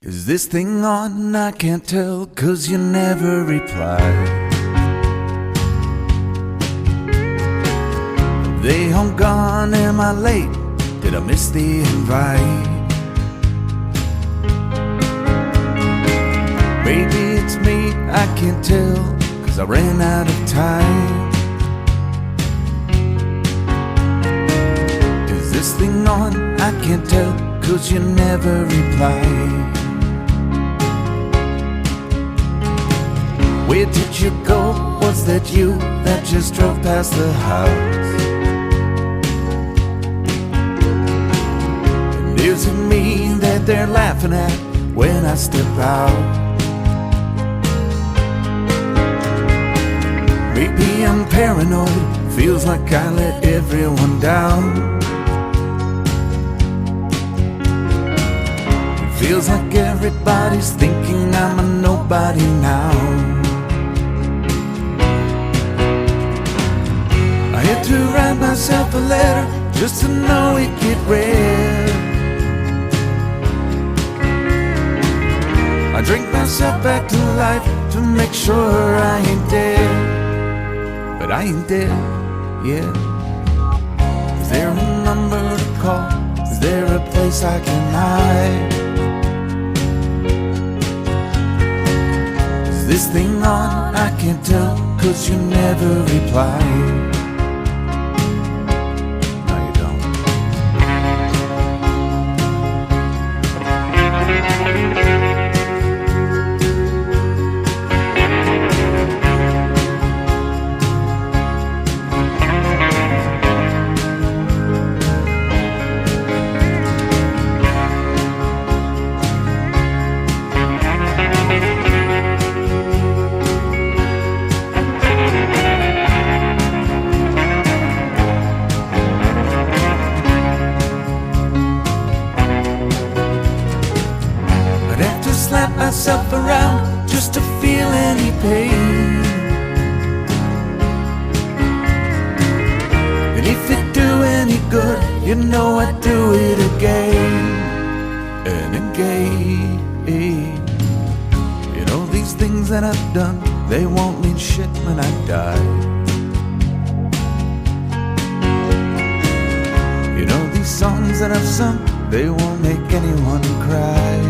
Is this thing on? I can't tell, 'cause you never reply. They home gone, am I late? Did I miss the invite? Maybe it's me, I can't tell, 'cause I ran out of time. Is this thing on? I can't tell, 'cause you never reply. Where did you go? Was that you that just drove past the house? And is it me that they're laughing at when I step out? Maybe I'm paranoid, feels like I let everyone down. It feels like everybody's thinking I'm a nobody now. I had to write myself a letter just to know it get read. I drink myself back to life to make sure I ain't dead. But I ain't dead yet. Is there a number to call? Is there a place I can hide? Is this thing on? I can't tell, 'cause you never reply. No, you don't. Slap myself around just to feel any pain. And if it do any good, you know I'd do it again and again. You know, these things that I've done, they won't mean shit when I die. You know, these songs that I've sung, they won't make anyone cry.